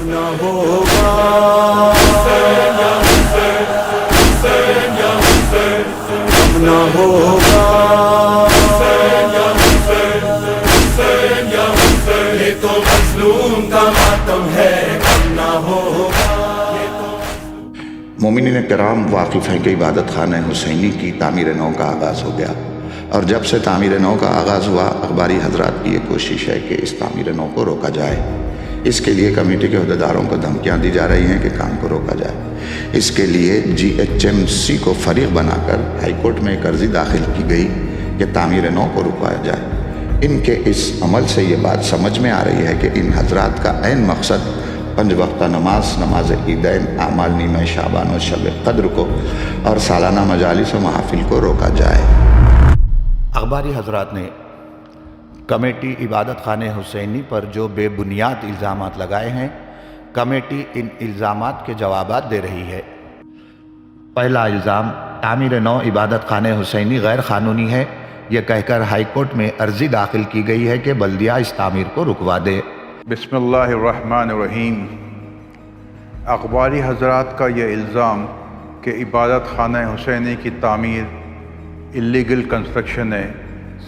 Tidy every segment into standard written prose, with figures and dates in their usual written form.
نہ ہوگا، نہ ہوگا، یہ تو مظلوم کا ماتم ہے، نہ ہوگا۔ مومنین کرام واقف ہیں کہ عبادت خانہ حسینی کی تعمیر نو کا آغاز ہو گیا، اور جب سے تعمیر نو کا آغاز ہوا، اخباری حضرات کی یہ کوشش ہے کہ اس تعمیر نو کو روکا جائے۔ اس کے لیے کمیٹی کے عہدیداروں کو دھمکیاں دی جا رہی ہیں کہ کام کو روکا جائے۔ اس کے لیے GHMC کو فریق بنا کر ہائی کورٹ میں ایک عرضی داخل کی گئی کہ تعمیر نو کو رکوایا جائے۔ ان کے اس عمل سے یہ بات سمجھ میں آ رہی ہے کہ ان حضرات کا عین مقصد 5 وقتہ نماز، نماز عیدین، اعمال نیمہ شعبان و شب قدر کو اور سالانہ مجالس و محافل کو روکا جائے۔ اخباری حضرات نے کمیٹی عبادت خانہ حسینی پر جو بے بنیاد الزامات لگائے ہیں، کمیٹی ان الزامات کے جوابات دے رہی ہے۔ پہلا الزام، تعمیر نو عبادت خانہ حسینی غیر قانونی ہے، یہ کہہ کر ہائی کورٹ میں عرضی داخل کی گئی ہے کہ بلدیہ اس تعمیر کو رکوا دے۔ بسم اللہ الرحمن الرحیم۔ اخباری حضرات کا یہ الزام کہ عبادت خانہ حسینی کی تعمیر اللیگل کنسٹرکشن ہے،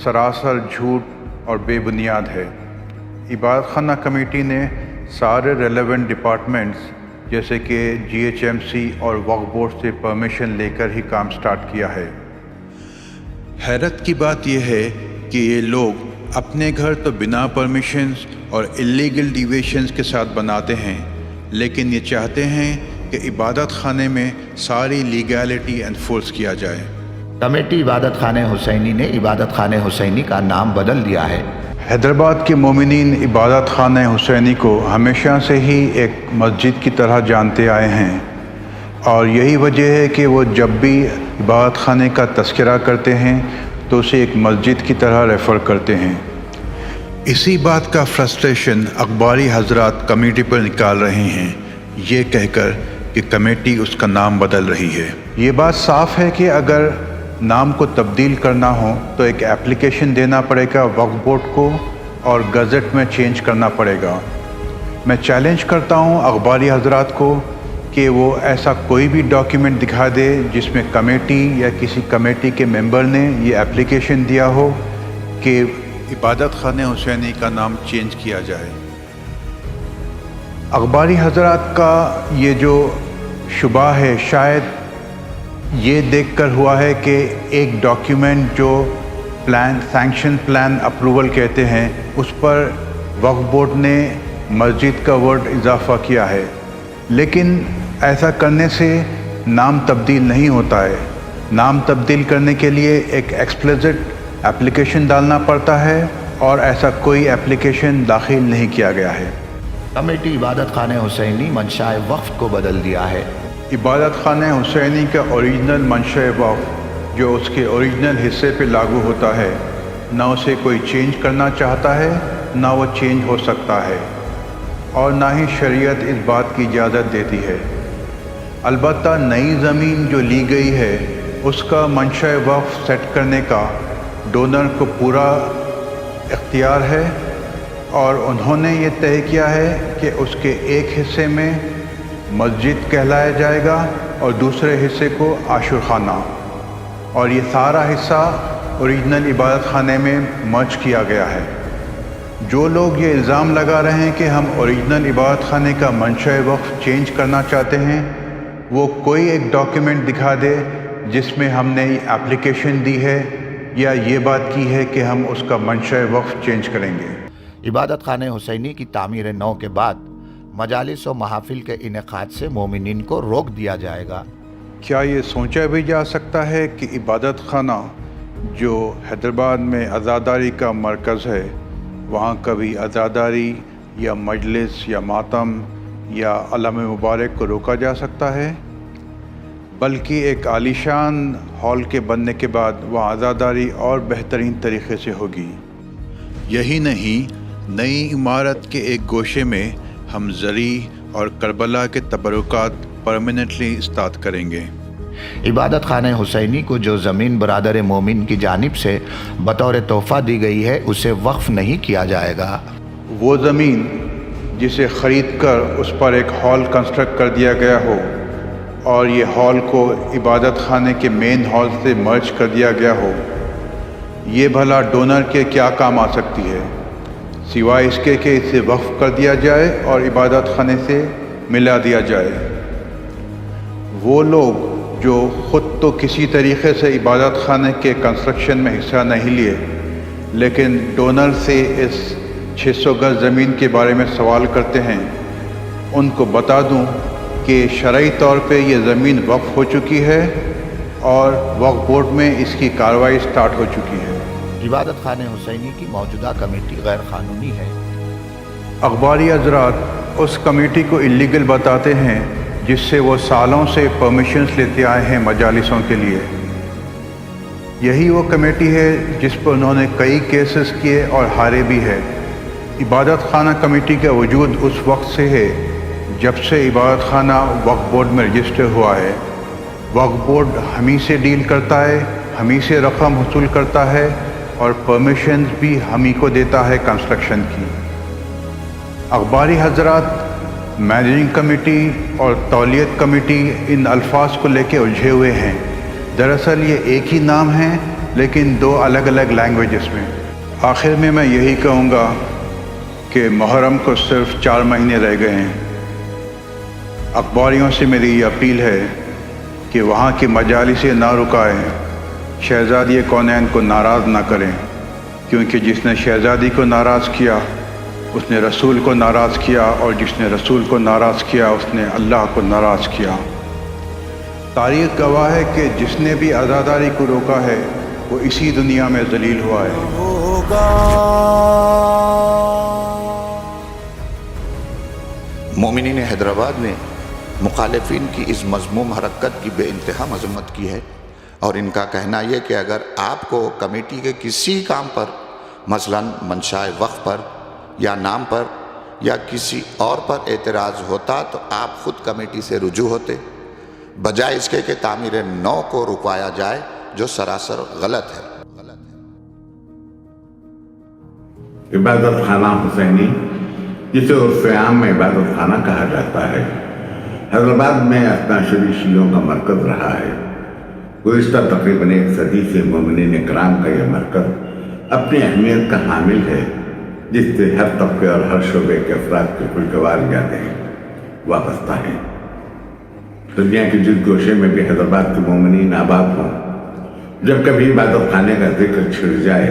سراسر جھوٹ اور بے بنیاد ہے۔ عبادت خانہ کمیٹی نے سارے ریلیونٹ ڈپارٹمنٹس جیسے کہ GHMC اور وقف بورڈ سے پرمیشن لے کر ہی کام سٹارٹ کیا ہے۔ حیرت کی بات یہ ہے کہ یہ لوگ اپنے گھر تو بنا پرمیشنز اور اللیگل ڈیویشنز کے ساتھ بناتے ہیں، لیکن یہ چاہتے ہیں کہ عبادت خانے میں ساری لیگیلٹی انفورس کیا جائے۔ کمیٹی عبادت خانہ حسینی نے عبادت خانہ حسینی کا نام بدل دیا ہے۔ حیدرآباد کے مومنین عبادت خانہ حسینی کو ہمیشہ سے ہی ایک مسجد کی طرح جانتے آئے ہیں، اور یہی وجہ ہے کہ وہ جب بھی عبادت خانے کا تذکرہ کرتے ہیں تو اسے ایک مسجد کی طرح ریفر کرتے ہیں۔ اسی بات کا فرسٹریشن اخباری حضرات کمیٹی پر نکال رہے ہیں، یہ کہہ کر کہ کمیٹی اس کا نام بدل رہی ہے۔ یہ بات صاف ہے کہ اگر نام کو تبدیل کرنا ہو تو ایک اپلیکیشن دینا پڑے گا وقف بورڈ کو، اور گزٹ میں چینج کرنا پڑے گا۔ میں چیلنج کرتا ہوں اخباری حضرات کو کہ وہ ایسا کوئی بھی ڈاکیومنٹ دکھا دے جس میں کمیٹی یا کسی کمیٹی کے ممبر نے یہ اپلیکیشن دیا ہو کہ عبادت خانہ حسینی کا نام چینج کیا جائے۔ اخباری حضرات کا یہ جو شبہ ہے شاید یہ دیکھ کر ہوا ہے کہ ایک ڈاکیومنٹ جو سینکشن پلان اپروول کہتے ہیں، اس پر وقف بورڈ نے مسجد کا ورڈ اضافہ کیا ہے، لیکن ایسا کرنے سے نام تبدیل نہیں ہوتا ہے۔ نام تبدیل کرنے کے لیے ایک ایکسپلیسٹ اپلیکیشن ڈالنا پڑتا ہے، اور ایسا کوئی اپلیکیشن داخل نہیں کیا گیا ہے۔ کمیٹی عبادت خانہ حسینی منشاء وقف کو بدل دیا ہے۔ عبادت خانہ حسینی کا اوریجنل منشاء وقف جو اس کے اوریجنل حصے پہ لاگو ہوتا ہے، نہ اسے کوئی چینج کرنا چاہتا ہے، نہ وہ چینج ہو سکتا ہے، اور نہ ہی شریعت اس بات کی اجازت دیتی ہے۔ البتہ نئی زمین جو لی گئی ہے اس کا منشاء وقف سیٹ کرنے کا ڈونر کو پورا اختیار ہے، اور انہوں نے یہ طے کیا ہے کہ اس کے ایک حصے میں مسجد کہلایا جائے گا اور دوسرے حصے کو عاشور خانہ، اور یہ سارا حصہ اوریجنل عبادت خانے میں مرج کیا گیا ہے۔ جو لوگ یہ الزام لگا رہے ہیں کہ ہم اوریجنل عبادت خانے کا منشاء وقف چینج کرنا چاہتے ہیں، وہ کوئی ایک ڈاکیومنٹ دکھا دے جس میں ہم نے اپلیکیشن دی ہے یا یہ بات کی ہے کہ ہم اس کا منشاء وقف چینج کریں گے۔ عبادت خانہ حسینی کی تعمیر نو کے بعد مجالس و محافل کے انعقاد سے مومنین کو روک دیا جائے گا۔ کیا یہ سوچا بھی جا سکتا ہے کہ عبادت خانہ جو حیدرآباد میں عزاداری کا مرکز ہے، وہاں کبھی عزاداری یا مجلس یا ماتم یا علم مبارک کو روکا جا سکتا ہے؟ بلکہ ایک عالیشان ہال کے بننے کے بعد وہاں عزاداری اور بہترین طریقے سے ہوگی۔ یہی نہیں، نئی عمارت کے ایک گوشے میں ہم زرعی اور کربلا کے تبرکات پرماننٹلی اسٹارٹ کریں گے۔ عبادت خانہ حسینی کو جو زمین برادر مومن کی جانب سے بطور تحفہ دی گئی ہے، اسے وقف نہیں کیا جائے گا۔ وہ زمین जिसे ख़रीद कर उस पर एक हॉल कंस्ट्रक्ट कर दिया गया हो और ये हॉल को इबादत खाने के मेन हॉल से मर्ज कर दिया गया हो, ये भला डोनर के क्या काम आ सकती है सिवाय इसके कि इसे वक्फ कर दिया जाए और इबादत खाने से मिला दिया जाए। वो लोग जो ख़ुद तो किसी तरीक़े से इबादत खाने के कंस्ट्रक्शन में हिस्सा नहीं लिए, लेकिन डोनर से इस 600 गज़ ज़मीन के बारे में सवाल करते हैं, उनको बता दूं कि शरई तौर पे ये ज़मीन वक्फ हो चुकी है और वक्फ बोर्ड में इसकी कार्रवाई स्टार्ट हो चुकी है। इबादत खाने हुसैनी की मौजूदा कमेटी गैर क़ानूनी है। अखबारी हज़रात उस कमेटी को इलीगल बताते हैं जिससे वो सालों से परमिशंस लेते आए हैं मजालिसों के लिए। यही वो कमेटी है जिस पर उन्होंने कई केसेस किए और हारे भी है। इबादत खाना कमेटी का वजूद उस वक्त से है जब से इबादत खाना वक्फ बोर्ड में रजिस्टर हुआ है। वक्फ बोर्ड हम ही से डील करता है, हम ही से रकम वसूल करता है और परमिशंस भी हम ही को देता है कंस्ट्रक्शन की। अखबारी हज़रात, मैनेजिंग कमेटी और तौलियत कमेटी इन अल्फाज को लेके उलझे हुए हैं। दरअसल ये एक ही नाम है लेकिन दो अलग अलग लैंग्वेजेस में। आखिर में मैं यही कहूँगा कि मुहर्रम को सिर्फ 4 महीने रह गए हैं। अखबारियों से मेरी ये अपील है कि वहाँ की मजालिसें ना रुकाएं, शहज़ादी कौनैन को नाराज़ ना करें, क्योंकि जिसने शहज़ादी को नाराज़ किया उसने रसूल को नाराज़ किया और जिसने रसूल को नाराज़ किया उसने अल्लाह को नाराज़ किया। तारीख़ गवाह है कि जिसने भी आज़ादारी को रोका है वो इसी दुनिया में ज़लील हुआ है। मोमिनीन हैदराबाद ने मुखालिफिन की इस मज़मूम हरकत की बेइंतहा मज़म्मत की है और इनका कहना यह कि अगर आपको कमेटी के किसी काम पर, मसलन मंशाए वक्फ पर या नाम पर या किसी और पर एतराज़ होता तो आप ख़ुद कमेटी से रुजू होते, बजाय इसके कि तामीर नौ को रुकवाया जाए जो सरासर गलत है। इबादत खाना हुसैनी, जिसे उर्फ़े आम में इबादत खाना कहा जाता है, हैदराबाद में अत्नाशरी शीयों का मरकज़ रहा है। गुज़िश्ता तकरीबन 1 सदी से मोमिनीन किराम का यह मरकज़ अपनी अहमियत का हामिल है, जिससे हर तबके और हर शोबे के अफराद की खुशगवार यादें वाबस्ता हैं। दुनिया के जिस गोशे में भी हैदराबाद के मोमिनीन आबाद हों, जब कभी इबादत खाने का जिक्र छिड़ जाए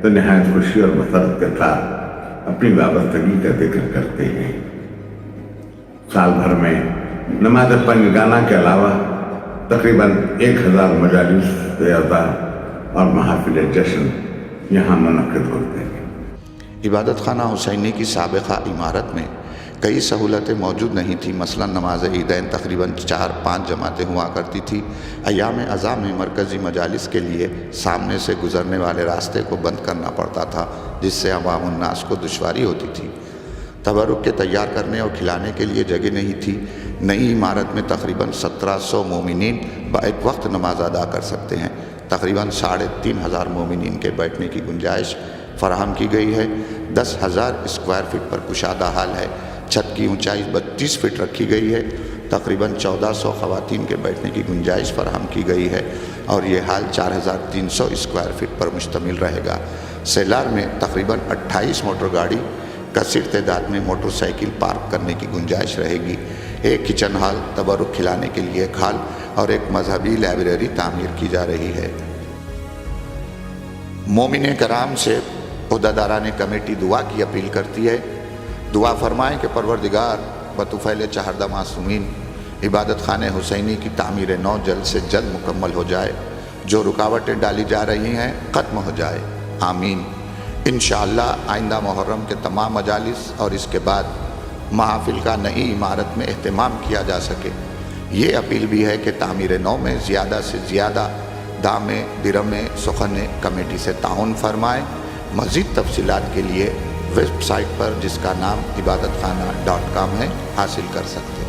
तो नहायत खुशी और मसरत के साथ अपनी वाबस्तगी का जिक्र करते हैं। साल भर में नमाज पंजगाना के अलावा तकरीबन 1000 मजालिस से ज़्यादा और महफिल जश्न यहाँ मुनक़िद होते हैं। इबादत खाना हुसैनी की साबिक़ा इमारत में कई सहूलतें मौजूद नहीं थी। मसलन नमाज ईदैन तकरीबन 4-5 जमातें हुआ करती थी। अयाम अज़ा में मरकज़ी मजालिस के लिए सामने से गुज़रने वाले रास्ते को बंद करना पड़ता था, जिससे अवामुन्नास को दुश्वारी होती थी। तबरुक के तैयार करने और खिलाने के लिए जगह नहीं थी। नई इमारत में तकरीबन 1700 मोमिनीन एक वक्त नमाज अदा कर सकते हैं। तकरीबन 3500 मोमिनीन के बैठने की गुंजाइश फराहम की गई है। 10,000 स्क्वायर फीट पर कुशादा हाल है। छत की ऊंचाई 32 फीट रखी गई है। तकरीबन 1400 ख़वातीन के बैठने की गुंजाइश फराहम की गई है और ये हाल 4300 स्क्वायर फीट पर मुश्तमिल रहेगा। सेलार में तकरीबन 28 मोटर गाड़ी कसीर तादाद में मोटरसाइकिल पार्क करने की गुंजाइश रहेगी। एक किचन हॉल, तबरुक खिलाने के लिए एक हॉल और एक मजहबी लाइब्रेरी तामीर की जा रही है। मोमिन कराम से उहदेदारान कमेटी दुआ की अपील करती है। दुआ फरमाएँ कि परवरदिगार बतुफ़ैल चहरदा मासूमीन इबादत खाने हुसैनी की तामीर नौ जल्द से जल्द मुकम्मल हो जाए, जो रुकावटें डाली जा रही हैं ख़त्म हो जाए। आमीन। इंशाअल्लाह आइंदा मुहर्रम के तमाम मजालिस और इसके बाद महफिल का नई इमारत में एहतमाम किया जा सके। ये अपील भी है कि तामीर नौ में ज़्यादा से ज़्यादा दामे दिरमे सुखने कमेटी से ताउन फरमाएँ। मज़ीद तफसीलात के लिए वेबसाइट पर जिसका नाम ibadatkhana.com है हासिल कर सकते हैं।